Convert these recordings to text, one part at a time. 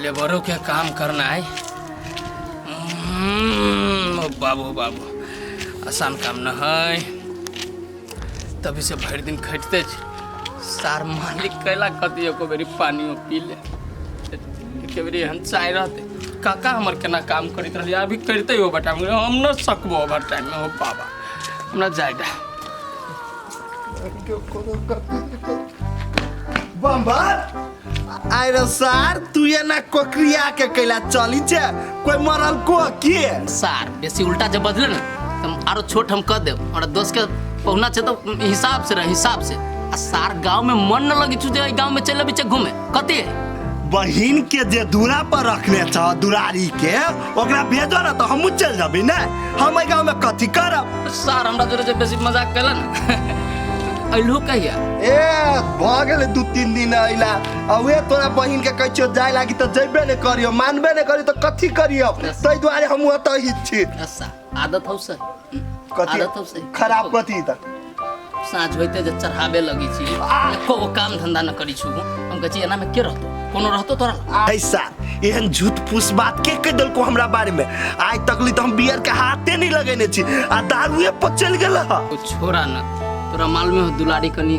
लेबरों के काम करना है। बाबू बाबू आसान काम न है। तभी से भर दिन खटते सार मालिक कैला कती को बेरी पानी पी ले के बेरी हम चाय रहते काका हमर केना काम करित रहली अभी करते हो बटा हम न सकबो ओवर टाइम में हो बाबा हमरा जायदा बम्बर आइरो सार तू ये ना कोकरिया के कैला चली छे कोई मरल को के सार बेसी उल्टा जब बदले ना तुम आरो छोट हम कर देब और दोस्त के पहुना छे तो हिसाब से रह हिसाब से आ सार गांव में मन न लगी छु जे गांव में चले बीचे घूमे कते बहिन के जे दूरा पर रखले छ दुरारी के ओकरा भेजो ना तो हम चल जबी ना हम गांव में कथी करब सार हमरा जोरे जे बेसी मजाक कैलन अइलो कहिया ए भगल 2-3 दिन अइला अवे तोरा बहिन के कहै छियो जाय लागी तो जइबे ने करियो मानबे ने करियो तो कथी करियो तै दुआरे हम ओत ही छी ऐसा आदत हौ से कथी आदत हौ से खराब कथी त साँझ होते जे चढ़ावे लगी छी एको काम धंधा न करी छु हम कहै छी एना में के रहतो कोनो रहतो तोरा ऐसा एहन झूठ फूस बात के कह दल को हमरा बारे में आज तकली तो हम बियर के हाथे नहीं लगेने छी आ दारूए पर चल गेल ह छोरा न तोरा मालूम है दुलारी कनी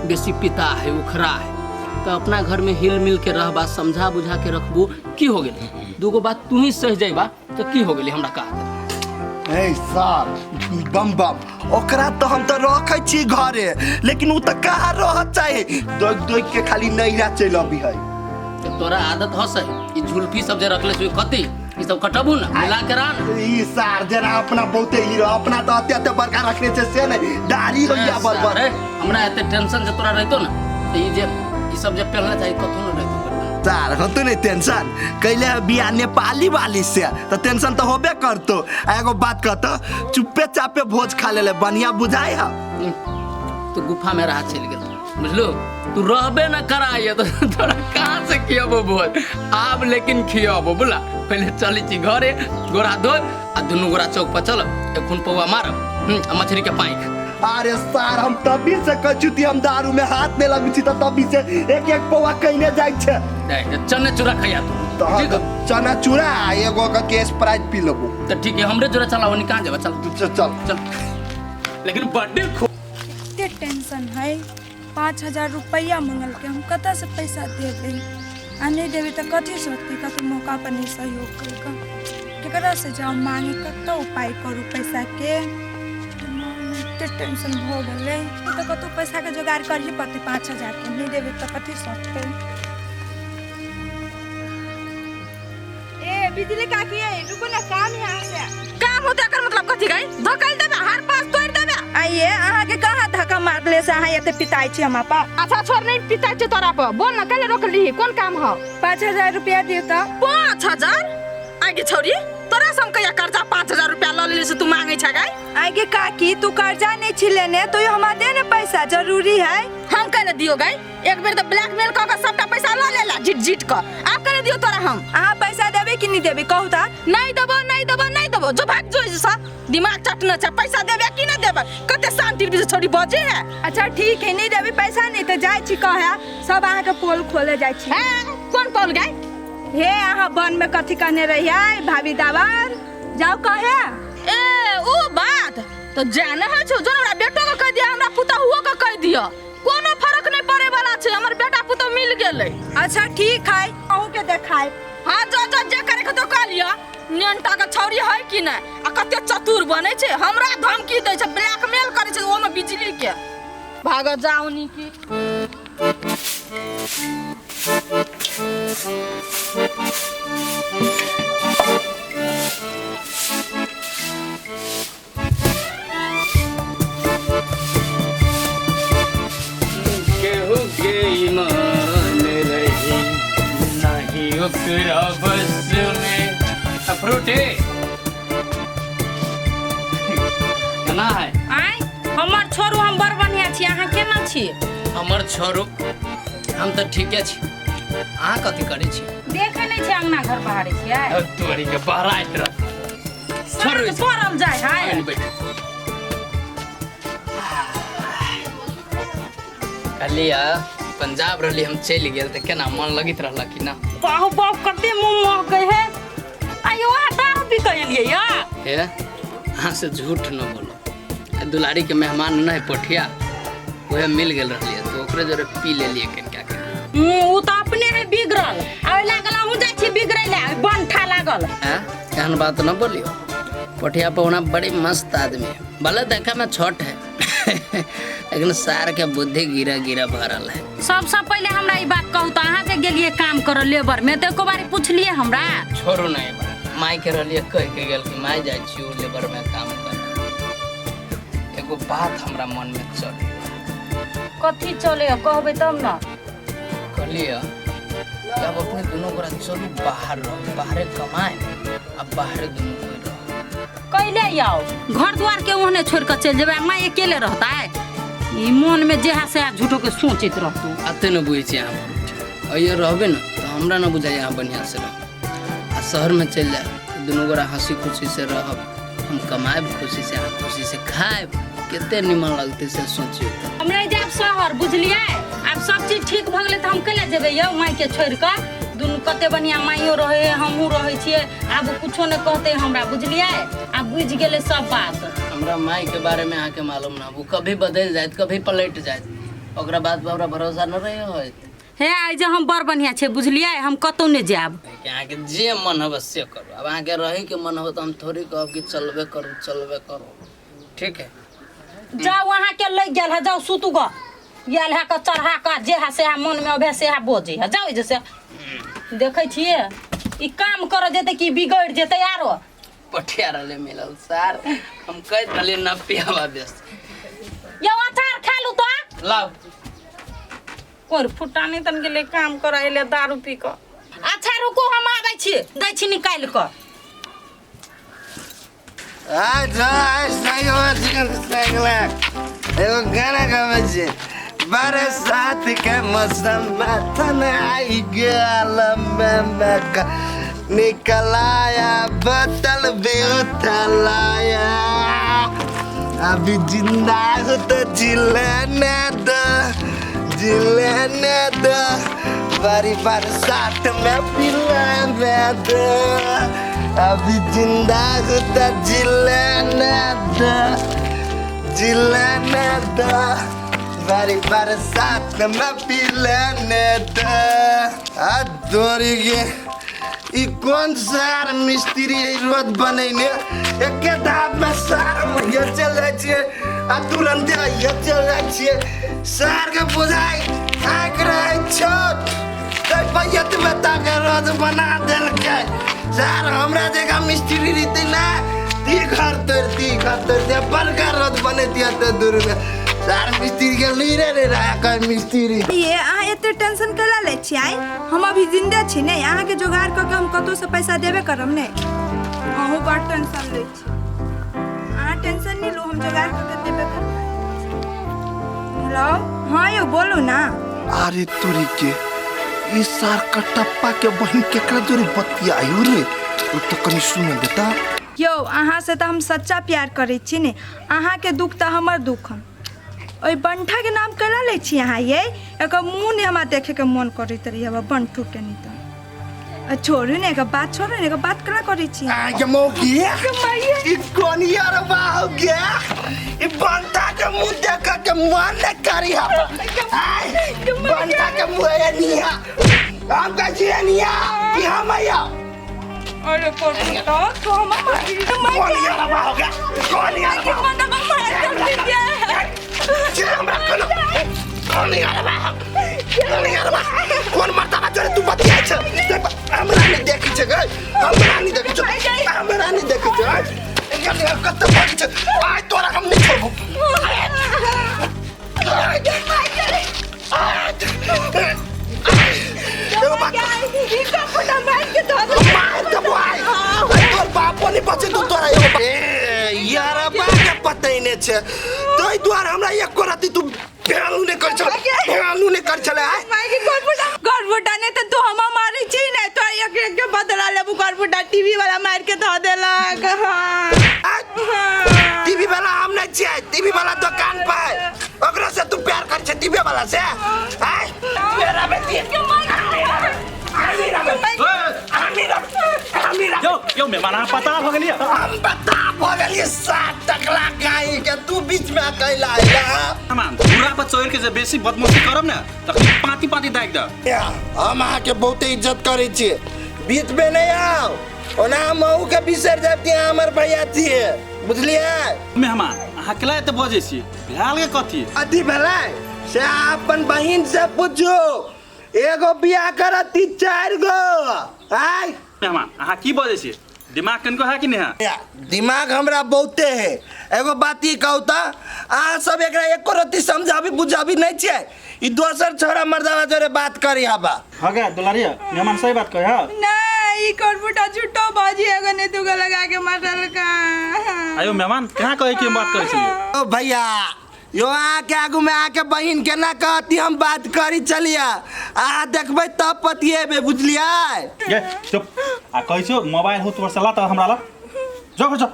बेसी पिता है उखरा है तो अपना घर में हिल मिल के रहबा समझा बुझा के रखबू की हो गेल दूगो बात तू ही सह जाइबा तो की हो गेली हमरा कहा ए सार बम बम ओकरा तो हम तो रखै छी घरे लेकिन उ त कहाँ रहत चाहे दोग दोग के खाली नैरा चल अबी है तोरा आदत हो सही ई झुलफी सब जे रखले छु कथी ई सब कटबू ना मिला के रान ई सार जरा अपना बहुते हीरो अपना तो अत्ते बड़का रखने छे से ने दाढ़ी होइया बरबर हमरा एते टेंशन जे तोरा रहतो ना तो ई सब जे पहनले चाहिए कथू न रहतो सार होतो नहीं टेंशन कैले बिया नेपाली वाली से तो टेंशन तो होबे करतो एगो बात कहतो चुप्पे चापे भोज खा लेले बढ़िया बुझाई है तो गुफा में रहा चल गेल बुझलो तू रहबे न कराइए तो तोरा कहाँ से खियाबो भोज आब लेकिन खियाबो बोला पहले चली छी घरे गोरा धो आ दुनू गोरा चौक पर चल एक खून पौवा मार मछली के पाइक अरे सार हम तभी से कचुती हम दारू में हाथ नहीं लगू छी तो तभी से एक एक पौवा कइने जाय छे चने चूरा खैया तो चना चूरा एगो का केस स्प्राइट पी लेबू तो ठीक है हमरे जोरा चलाओ निकाल जाबा चल चल चल लेकिन बर्थडे इतने टेंशन है 5,000 रुपया मंगल के हम कत से पैसा देवे आ नहीं देवे तो कथी सोचते कत मौका पर नहीं सहयोग करके केकरा से जाओ मांगे कत उपाय करूँ पैसा के इतने टेंशन हो गए तो कत पैसा के जुगाड़ कर ही पड़ते 5,000 के नहीं देवे तो कथी सोचते ए बिजली काकी है रुको ना काम यहाँ से काम होता कर मतलब कथी गई धकल देबे हर पास तोड़ देबे आइए अहाँ के कहाँ धक्का मारले से अहाँ एते पिताई छी हमरा पा अच्छा छोड़ नहीं पिता छ तोरा पर बोल ना कले रोक ली कौन काम हो 5,000 रुपया दियो तो 5,000 आगे छोरी तोरा सम कया कर्जा 5,000 रुपया ल ले से तू मांगे छ गई आगे काकी तू कर्जा नहीं छी लेने तो हमरा देने पैसा जरूरी है हम कने दियो गई एक बेर तो ब्लैकमेल क के सबटा पैसा ल लेला झिट झिट क आप कने दियो तोरा हम अहाँ पैसा देबे कि नहीं देबे कहू ता नहीं देबो जो भाग जो सा दिमाग चटना छ पैसा देबे कि नहीं देबे कते शांति से छोड़ी बजे है अच्छा ठीक है नहीं देबे पैसा नहीं तो जाय छी कहे सब अहाँ के पोल खोले जाय छी हैं कौन पोल गई हे अहाँ वन में कथी करने रहिए भाभी दावर जाओ कहे ए ओ बात तो जाने है छु जोन हमरा बेटो के कह दिया हमरा पुता हुओ के कह दिया कोनो फर्क नहीं पड़े वाला छे हमर बेटा पुतो मिल गेले अच्छा ठीक है अहू के देखाय हां जो जे करे के तो कह लिया नियंटा के छौरी है कि नहीं आ कते चतुर बने छे हमरा धमकी दे छे ब्लैकमेल करे छे ओमे बिजली के भाग जाओ नी की केहू के ईमान रही नहीं ओकरा बस में फ्रूटे केना है आय हमर छोरू हम बड़ बढ़िया छी अहाँ केना छी हमर छोरू हम तो ठीके छी अहाँ कथी करे छी देखे नहीं छी अंगना घर बाहर छियै तोरी के बहराइत रह छोरू पड़ल जाय है कलिया पंजाब रही हम चल गए तो केना मन लगित रहला कि ना? बाहु बाप कते मुंह महके है। आयो आटा भी कहलिए या हे हाँ से झूठ न बोलो। दुलारी के मेहमान नहीं पठिया वह मिल गए रही तो ओकरे जरे पी ले लिए केन क्या के। उ त अपने है बिगड़ल आ लागल हूं जाय छी बिगड़ैले बनठा लागल। हैं एहन बात न बोलियो। पठिया पहुना बड़ी मस्त आदमी है, भले देखा में छोट है लेकिन सार के बुद्धि गिरा गिरा भरल है। सबसे पहले हमरा ई बात कहू त अहाँ के गेलिए काम कर लेबर में तो एको बारी पूछलिए हमरा? छोड़ू नहीं बात, माई के रलिए कह के गेल कि माई जाय छी लेबर में काम कर। एगो बात हमरा मन में चले। कथी चले कहबे तब ना। कहलिए जब अपने दोनों गोरा चलू बाहर रहो, बाहरे कमाए अब बाहरे दोनों कोई रहो। कैले आओ घर द्वार के ओहने छोड़ कर चल जेबे, मैं अकेले रहता है। ई मन में जेहा से झूठो के सोचित रहतू। आते न बुझे छी यहाँ और ये रहबे न तो हमरा न बुझाई यहाँ बढ़िया से रह। आ शहर में चल जाए तो दोनों गोरा हंसी खुशी से रहब, हम कमाएब खुशी से, यहाँ खुशी से खाएब, कितने निमन लगते से सोचियो। हमरा जाब शहर बुझलिए, अब सब चीज ठीक भ गेले त हम केले जेबे यौ माई के छोड़ कर। दुनु कते बढ़िया माइयो रहे हमहू रहे छिए, अब कुछो न कहते हमरा बुझलिए। अब बुझ गेले सब बात। हमरा माई के बारे में आके मालूम ना, वो कभी बदल जाए कभी पलट जाए, ओकरा बात पर हमरा भरोसा न रहे होय। हे आई जे हम बड़ बढ़िया छे बुझलिए, हम कतौ ने जाब। यहाँ के जे मन हो से करो। अब अहाँ के रहे के मन हो तो हम थोड़ी कहब कि चलबे करो, ठीक है? जाओ वहां के लग गेल है, जाओ सुतू ग गेल है के चढ़ा कर जेहा से मन में अभे से बोझे है। जाओ जैसे देखे छिए ई काम कर जेते कि बिगड़ जेते यारो। पठिया रहले मिलल सार, हम कह रहले न पियावा बेस। यो अचार खा लू तो लाओ कोर फुटानी तन गेले काम कराइले दारू पी क। अच्छा रुको हम आबै छी, दै छी निकाल क। एगो गाना गावे छे, बरसात के मौसम में तना आई गल में निकलाया बोतल भी उठलाया, अभी जिंदा हो तो जिलने दो, बारी बरसात में पिलाने दो, अभी जिंदा हो तो जिलने दो, बारी बरसात में पिलाने दो। दोरी के ई कौन सार मिस्त्री रोज बनेने एक धाप में सार ये चल जाए छे आ तुरंत ये चल जाए छे। सार के बुझाई आंख रहे छोट तो पैयत में ताके रोज बना देल के। सार हमरा जगह मिस्त्री रीति ना ती घर तोड़ती बड़का रोज बने दिया तो दूर में सार मिस्त्री के लीरे रे रहा कोई मिस्त्री। ये अहाँ एते टेंशन कला ले छी आई? हम अभी जिंदा छी ने, अहाँ के जोगाड़ क के हम कतो से पैसा देबे करम ने। अहू बड़ टेंशन ले छी, अहाँ टेंशन नहीं लो, हम जोगाड़ क के देबे करम। हेलो हाँ यो बोलो ना। अरे तोरी के इस सार कटप्पा के बहन केकरा जोरे बतियायो रे, ओ तो कनी सुन बेटा। यो अहाँ से तो हम सच्चा प्यार करे छी ने, अहाँ के दुख तो हमर दुख हम। ओइ बंठा के नाम कला ले छी अहाँ? ये एक मुंह ने हमरा देखे के मन करैत रही अब बंठू के नहीं तो छोड़ू ने, एक बात छोड़ू ने, एक बात कला करे छी। आ के मौकी ई कोनी यार बाहु के ई बंठा के मुंह देख के मन न करी हम। बंठा के मुंह निया हम का जी निया कि हम आया। अरे तो हम कोनी यार बाहु के कोनी यार कौन मरता जोरे तू बतिया छ? हमरा नहीं देखी छ गई, हमरा नहीं देखी छ एकर कत बड़ी छ। आज तोरा हम नहीं छोड़बू। देखो बात ई का फटा मार के दो भाई तोर बापो नहीं बचे तू तोरा यार बा के पता ही नहीं छ। तोई द्वार हमरा एक करती तू भेलू ने कर चले माई के गड़बड़ा ने तो हम मारी छी ने, तो एक के बदला लेबू गड़बड़ा टीवी वाला मार के धो देलक। हां टीवी वाला हम नहीं चाहिए, टीवी वाला दुकान पे ओकरा से तू प्यार कर छ टीवी वाला से। मेरा बेटी यो मेहमान पता हो गेलिए हम बता भगलिए 7 टकला गाई के तू बीच में कैला आइला मेहमान पूरा पर चोर के जे बेसी बदमाशी करब ना त पाती पाती दाग द हम अहाँ के बहुते इज्जत करे छी बीच में नहीं आओ ओना महू के बिसर जाती हमर भैया छिए बुझलिए मेहमान अहाँ केला त बजे छी भेल के कथी अथी भेलै से अपन बहिन से पूछो एगो बियाह करती 4 गो आय मेहमान अहाँ की बजे छी दिमाग कनको है कि नहीं है दिमाग हमरा बहुते है एगो बात ई कहू त अहाँ सब एकरा एको रत्ती समझाबी बुझाबी नहीं छिए ई दोसर छोरा मर्दावा जोरे बात करी हबा हो गया दुलारिया मेहमान सही बात कहे ह नहीं कौन फुटा झूठो बाजी एगो ने तुगा लगा के मारल का आयो मेहमान कहाँ कहे की बात करे छी ओ भैया यो आके आगू में आके बहिन के ना कहती हम बात करी चलिया आ देखबै तब पतिएबे बुझलिए ये चुप आ कैसो मोबाइल हो तोर सला त हमरा ला जो जो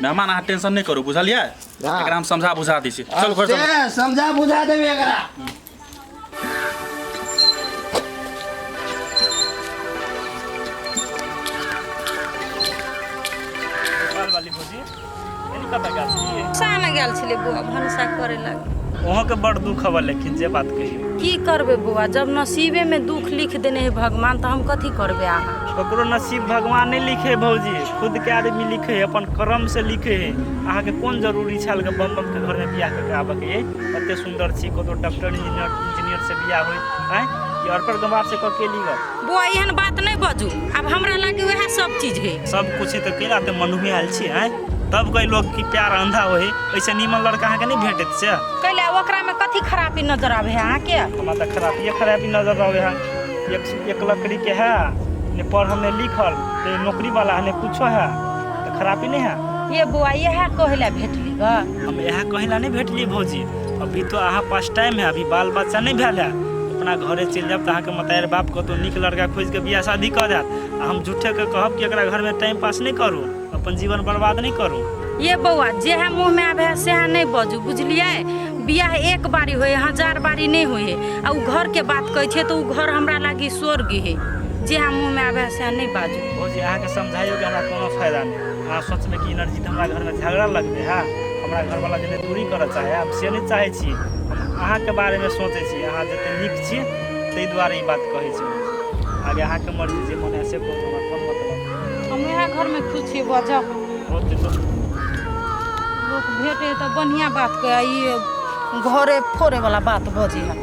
मेहमान अहाँ टेंशन नहीं करू बुझलिए एकरा हम समझा बुझा दी छी चल घर चल समझा बुझा देबे एकरा वाली भौजी एनी कत गेल छी सामे गेल छलै बुआ भनसा करे लगे वहाँ के बड़ दुख हवा लेकिन जे बात कही की करबे बुआ जब नसीबे में दुख लिख देने है भगवान तो हम कथी करबे अहाँ ककरो नसीब भगवान नहीं लिखे भौजी खुद के आदमी लिखे है अपन कर्म से लिखे है अहाँ के कौन जरूरी छल के बम बम के घर में बियाह करके आबे के एते सुंदर छी कतो डॉक्टर इंजीनियर से बियाह होई हैं ये अरपर गंवार से क के लीग बुआ एहन बात नहीं बजू अब हमरा लागे वह सब चीज है सब कुछ तो केला ते मनुहे आयल छी हैं तब कई लोग की प्यार अंधा होए ऐसे नीमन लड़का अहाँ के नहीं भेटत से कैले ओकरा में कथी खराबी नजर आवे है अहाँ के हमरा त खराबी नजर आवे है एक लकड़ी के है ने पढ़ में लिखल ने नौकरी वाला ने कुछो है तो खराबी नहीं है ये बुआ यह कहला भेटली ग हम यहाँ कहिला नहीं भेटली भौजी अभी तो अहाँ पास टाइम है अभी बाल बच्चा नहीं भेल है अपना घरे चल जाब तो अहाँ के मतायर बाप को तो निक लड़का खोज के बियाह शादी कर देत आ हम झूठे के कहब कि एकरा घर में टाइम पास नहीं करू अपन जीवन बर्बाद नहीं करू ये बउआ जे मुँह में आवे है से नहीं बजू बुझलिए बियाह एक बारी होए 1000 बारी नहीं होए आ उ घर के बात कहै छै तो उ घर हमरा लागी स्वर्ग है जे मुँह में आवे है से नहीं बाजू भौजी अहाँ के समझाइयो कि हमरा कोनो फायदा नहीं अहाँ सोचबे कि एनर्जी तो हमरा घर में झगड़ा लगबे है हमरा घर वाला जने दूरी करऽ चाहे हम से नहीं चाहे छी अहाँ के बारे में सोचे छी अहाँ जते नीक छी तै दुआरे ई बात कहै छी आगे अहाँ के मर्जी जे मन ऐसे को हमरा कोन मतलब हम यहाँ घर में खुश छी बजब होते तो लोग भेटे तो बढ़िया बात कहे घरे फोड़े वाला बात बजे है